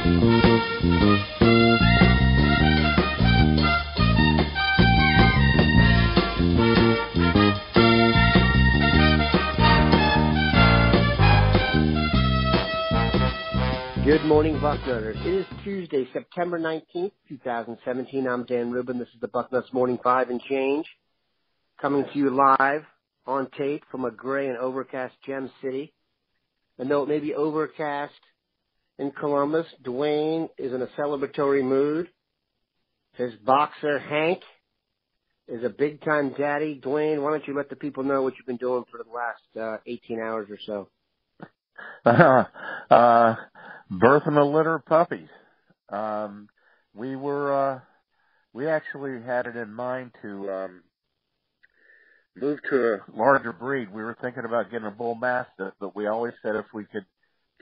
Good morning, Bucknutters. It is Tuesday, September 19th, 2017. I'm Dan Rubin. This is the Bucknuts Morning 5 and Change, coming to you live on tape from a gray and overcast Gem City. And though it may be overcast in Columbus, Duane is in a celebratory mood. His boxer, Hank, is a big-time daddy. Duane, why don't you let the people know what you've been doing for the last 18 hours or so? Birthing a litter of puppies. We actually had it in mind to move to a larger breed. We were thinking about getting a bull mastiff, but we always said if we could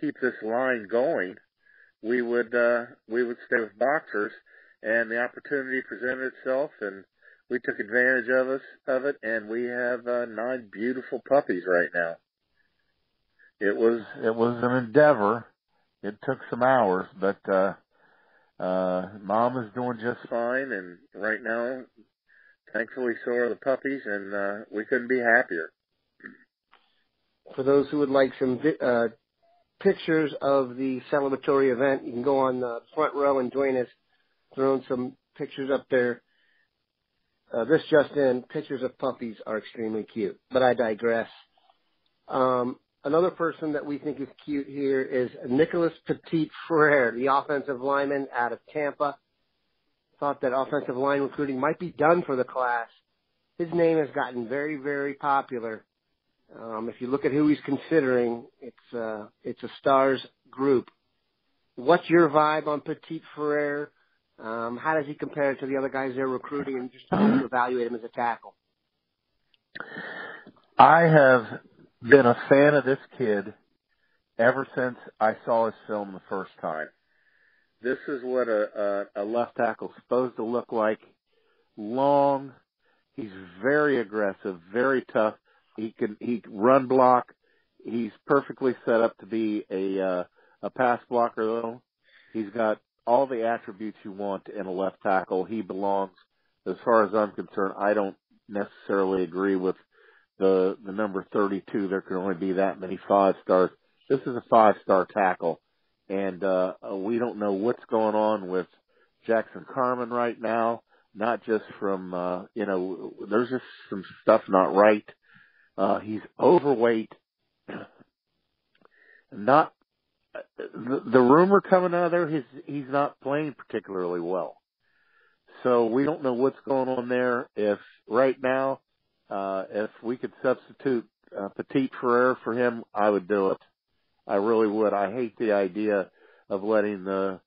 keep this line going, we would stay with boxers. And the opportunity presented itself, and we took advantage of it, and we have 9 beautiful puppies right now. It was an endeavor. It took some hours, but Mom is doing just fine, and right now, thankfully, so are the puppies, and we couldn't be happier. For those who would like some pictures of the celebratory event, you can go on the front row, and Duane has thrown some pictures up there. This just in, pictures of puppies are extremely cute, but I digress. Another person that we think is cute here is Nicholas Petit-Frere, the offensive lineman out of Tampa. Thought that offensive line recruiting might be done for the class. His name has gotten very, very popular. If you look at who he's considering, it's a stars group. What's your vibe on Petit-Frere? How does he compare to the other guys they're recruiting, and just how do you evaluate him as a tackle? I have been a fan of this kid ever since I saw his film the first time. This is what a left tackle is supposed to look like. Long. He's very aggressive, very tough. He can run block. He's perfectly set up to be a pass blocker, though. He's got all the attributes you want in a left tackle. He belongs, as far as I'm concerned. I don't necessarily agree with the number 32. There can only be that many 5-stars. This is a 5-star tackle, and we don't know what's going on with Jackson Carman right now. Not just from there's just some stuff not right. He's overweight. Not the rumor coming out of there, he's not playing particularly well. So we don't know what's going on there. If right now, if we could substitute Petit-Frere for him, I would do it. I really would. I hate the idea of letting a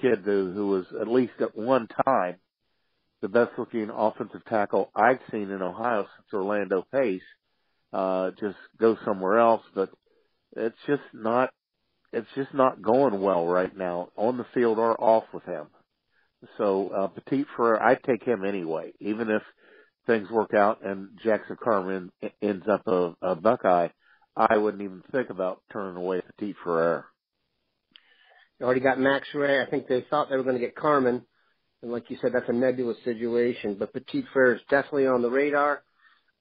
kid who was at least at one time the best-looking offensive tackle I've seen in Ohio since Orlando Pace just go somewhere else. But it's just not going well right now on the field or off with him. So Petit-Frere, I'd take him anyway, even if things work out and Jackson Carman ends up a Buckeye. I wouldn't even think about turning away Petit-Frere. You already got Max Ray. I think they thought they were going to get Carman. And like you said, that's a nebulous situation. But Petit-Frere is definitely on the radar.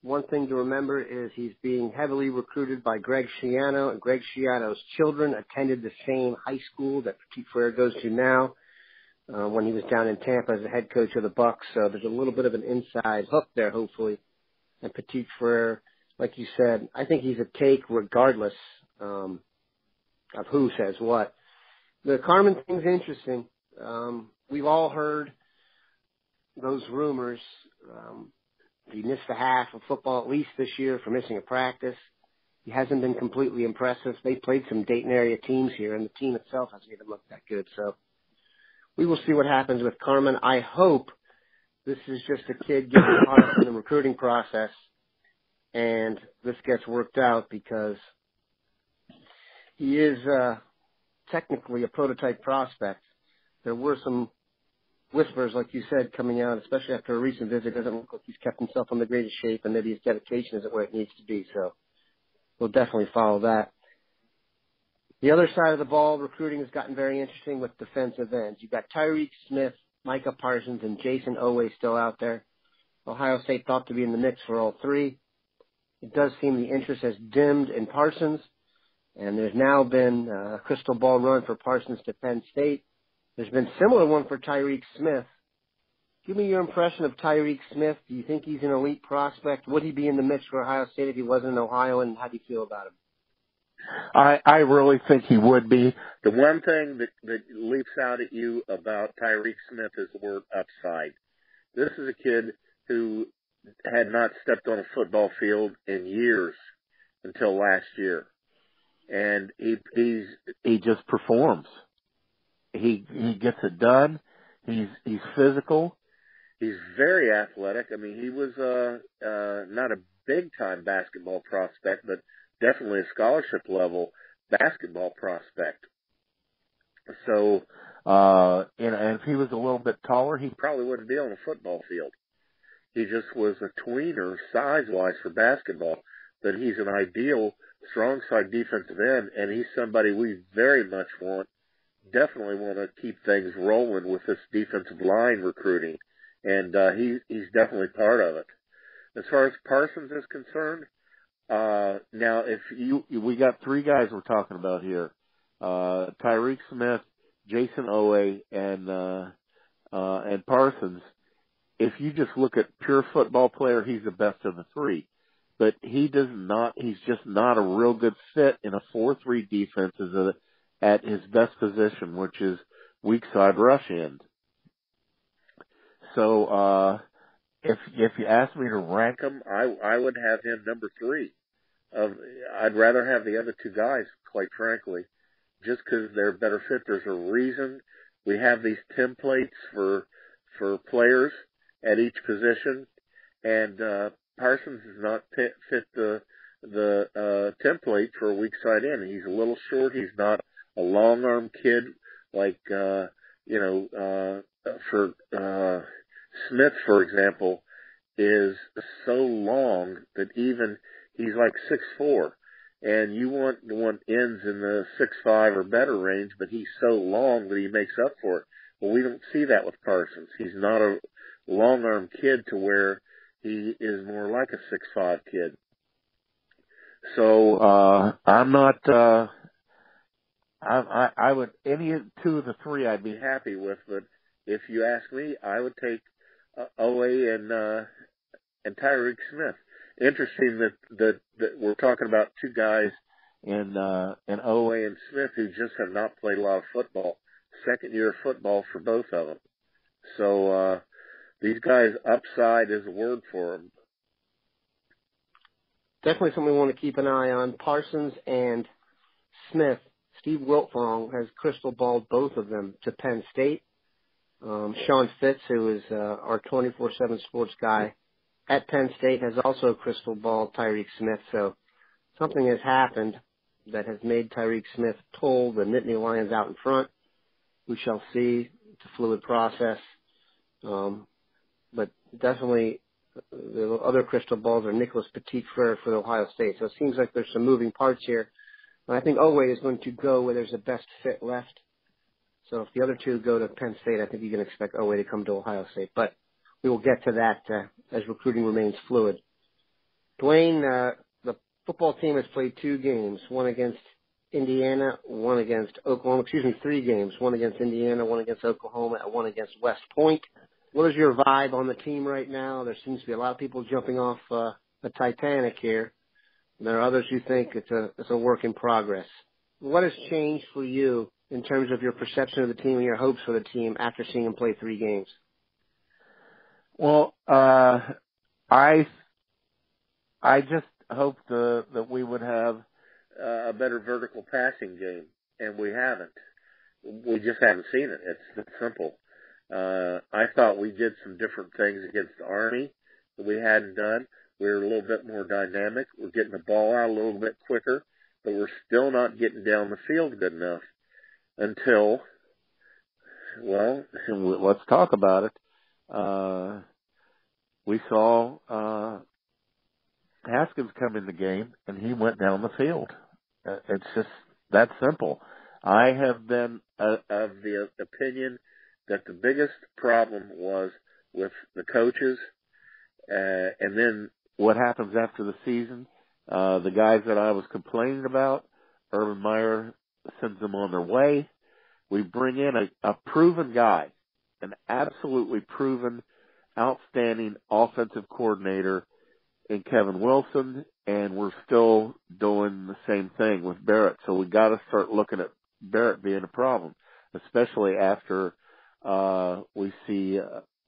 One thing to remember is he's being heavily recruited by Greg Schiano, and Greg Schiano's children attended the same high school that Petit-Frere goes to now when he was down in Tampa as the head coach of the Bucks. So there's a little bit of an inside hook there, hopefully. And Petit-Frere, like you said, I think he's a take regardless of who says what. The Carman thing's interesting. We've all heard those rumors. He missed a half of football at least this year for missing a practice. He hasn't been completely impressive. They played some Dayton area teams here, and the team itself hasn't even looked that good. So we will see what happens with Carman. I hope this is just a kid getting caught up in the recruiting process, and this gets worked out because he is technically a prototype prospect. There were some whispers, like you said, coming out, especially after a recent visit. Doesn't look like he's kept himself in the greatest shape, and maybe his dedication isn't where it needs to be. So we'll definitely follow that. The other side of the ball, recruiting has gotten very interesting with defensive ends. You've got Tyreke Smith, Micah Parsons, and Jason Oweh still out there. Ohio State thought to be in the mix for all three. It does seem the interest has dimmed in Parsons, and there's now been a crystal ball run for Parsons to Penn State. There's been a similar one for Tyreke Smith. Give me your impression of Tyreke Smith. Do you think he's an elite prospect? Would he be in the mix for Ohio State if he wasn't in Ohio, and how do you feel about him? I really think he would be. The one thing that leaps out at you about Tyreke Smith is the word upside. This is a kid who had not stepped on a football field in years until last year. And he just performs. He gets it done. He's physical. He's very athletic. I mean, he was not a big time basketball prospect, but definitely a scholarship level basketball prospect. So, and if he was a little bit taller, he probably wouldn't be on a football field. He just was a tweener size-wise for basketball, but he's an ideal strong side defensive end, and he's somebody we very much definitely want to keep things rolling with this defensive line recruiting, and he's definitely part of it. As far as Parsons is concerned, now we got three guys we're talking about here: Tyreke Smith, Jason Oweh, and Parsons. If you just look at pure football player, he's the best of the three. But he's just not a real good fit in a 4-3 defense at his best position, which is weak side rush end. So, if you ask me to rank him, I would have him number 3. I'd rather have the other two guys, quite frankly, just because they're a better fit. There's a reason we have these templates for players at each position, and Parsons does not fit the template for a weak side end. He's a little short. He's not a long arm kid like Smith, for example, is so long that even he's like 6'4", and you want ends in the 6'5" or better range, but he's so long that he makes up for it. Well, we don't see that with Parsons. He's not a long arm kid to where he is more like a 6'5" kid. So I'm not. I would any two of the three I'd be happy with, but if you ask me, I would take Oweh and Tyreke Smith. Interesting that we're talking about two guys in Oweh and Smith who just have not played a lot of football. Second year of football for both of them. So these guys, upside is a word for them. Definitely something we want to keep an eye on. Parsons and Smith. Steve Wiltfong has crystal balled both of them to Penn State. Sean Fitz, who is our 24/7 sports guy at Penn State, has also crystal balled Tyreke Smith. So something has happened that has made Tyreke Smith pull the Nittany Lions out in front. We shall see. It's a fluid process. But definitely the other crystal balls are Nicholas Petit-Frere for Ohio State. So it seems like there's some moving parts here. And I think Oweh is going to go where there's the best fit left. So if the other two go to Penn State, I think you can expect Oweh to come to Ohio State. But we will get to that as recruiting remains fluid. Duane, the football team has played 2 games, one against Indiana, one against Oklahoma. 3 games, one against Indiana, one against Oklahoma, and one against West Point. What is your vibe on the team right now? There seems to be a lot of people jumping off the Titanic here. And there are others who think it's a work in progress. What has changed for you in terms of your perception of the team and your hopes for the team after seeing them play 3 games? Well, I just hoped that we would have a better vertical passing game, and we haven't. We just haven't seen it. It's that simple. I thought we did some different things against Army that we hadn't done. We're a little bit more dynamic. We're getting the ball out a little bit quicker, but we're still not getting down the field good enough until, well, let's talk about it. We saw Haskins come in the game, and he went down the field. It's just That simple. I have been of the opinion that the biggest problem was with the coaches, and then what happens after the season. The guys that I was complaining about, Urban Meyer sends them on their way. We bring in a proven guy, an absolutely proven, outstanding offensive coordinator in Kevin Wilson, and we're still doing the same thing with Barrett. So we got to start looking at Barrett being a problem, especially after we see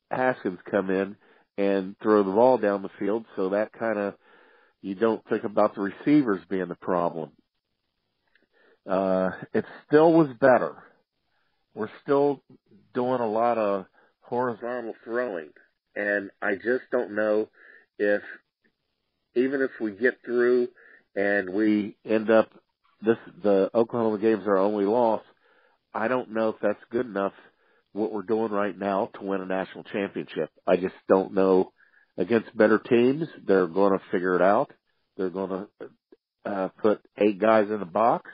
Haskins come in and throw the ball down the field. So that kind of, you don't think about the receivers being the problem. It still was better. We're still doing a lot of horizontal throwing, and I just don't know if, even if we get through and we end up, the Oklahoma game's our only loss, I don't know if that's good enough, what we're doing right now, to win a national championship. I just don't know. Against better teams, they're going to figure it out. They're going to put 8 guys in the box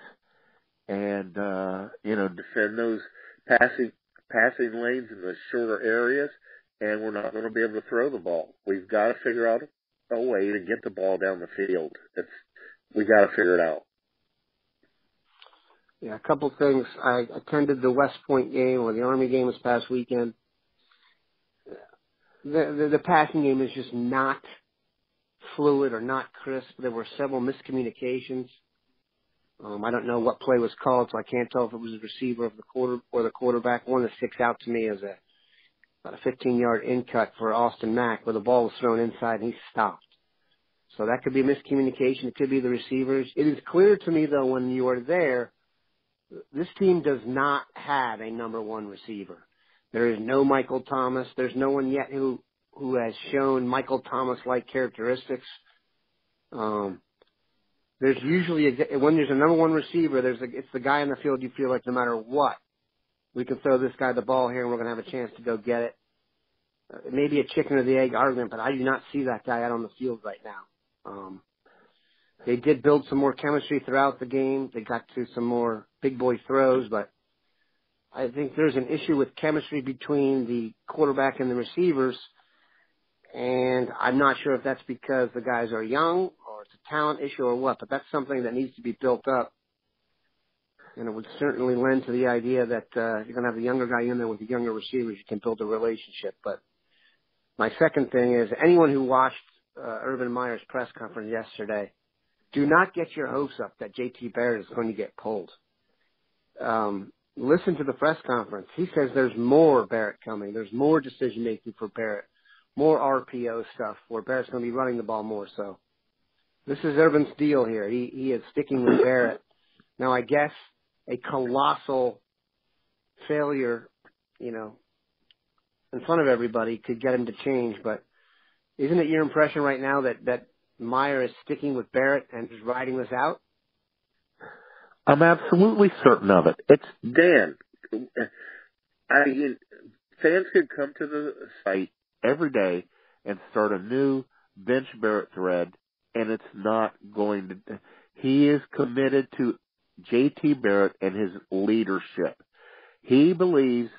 and, defend those passing lanes in the shorter areas, and we're not going to be able to throw the ball. We've got to figure out a way to get the ball down the field. We got to figure it out. Yeah, a couple things. I attended the West Point game or the Army game this past weekend. The passing game is just not fluid or not crisp. There were several miscommunications. I don't know what play was called, so I can't tell if it was the receiver of the quarter or the quarterback. One that sticks out to me is about a 15-yard in cut for Austin Mack, where the ball was thrown inside and he stopped. So that could be miscommunication. It could be the receivers. It is clear to me, though, when you are there, this team does not have a number one receiver. There is no Michael Thomas. There's no one yet who has shown Michael Thomas-like characteristics. There's usually, when there's a number one receiver, it's the guy in the field you feel like no matter what, we can throw this guy the ball here and we're going to have a chance to go get it. It may be a chicken or the egg argument, but I do not see that guy out on the field right now. They did build some more chemistry throughout the game. They got to some more big boy throws, but I think there's an issue with chemistry between the quarterback and the receivers, and I'm not sure if that's because the guys are young or it's a talent issue or what, but that's something that needs to be built up. And it would certainly lend to the idea that you're going to have the younger guy in there with the younger receivers. You can build a relationship. But my second thing is, anyone who watched Urban Meyer's press conference yesterday, do not get your hopes up that J.T. Barrett is going to get pulled. Listen to the press conference. He says there's more Barrett coming. There's more decision-making for Barrett, more RPO stuff where Barrett's going to be running the ball more. So this is Urban's deal here. He is sticking with Barrett. Now, I guess a colossal failure, in front of everybody could get him to change. But isn't it your impression right now that Meyer is sticking with Barrett and is riding this out? I'm absolutely certain of it. It's Dan. Fans could come to the site every day and start a new bench Barrett thread, and it's not going to. He is committed to J.T. Barrett and his leadership. He believes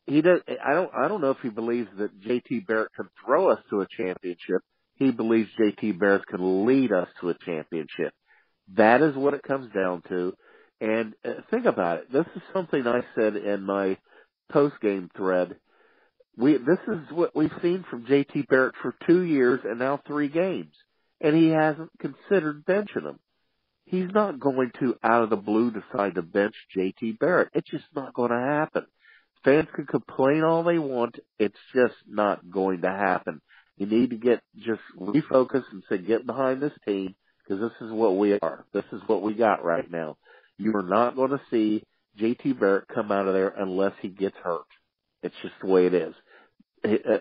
he does. I don't know if he believes that J.T. Barrett can throw us to a championship. He believes J.T. Barrett can lead us to a championship. That is what it comes down to. And think about it. This is something I said in my post-game thread. This is what we've seen from J.T. Barrett for 2 years and now 3 games. And he hasn't considered benching him. He's not going to, out of the blue, decide to bench J.T. Barrett. It's just not going to happen. Fans can complain all they want. It's just not going to happen. You need to just refocus and say, get behind this team, because this is what we are. This is what we got right now. You are not going to see J.T. Barrett come out of there unless he gets hurt. It's just the way it is.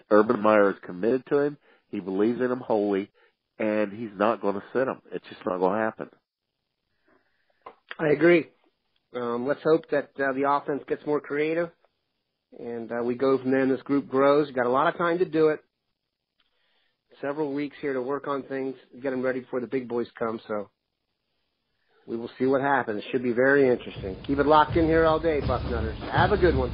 Urban Meyer is committed to him. He believes in him wholly, and he's not going to sit him. It's just not going to happen. I agree. Let's hope that the offense gets more creative, and we go from there and this group grows. We've got a lot of time to do it. Several weeks here to work on things, get them ready before the big boys come. So we will see what happens. It should be very interesting. Keep it locked in here all day, Bucknutters. Have a good one.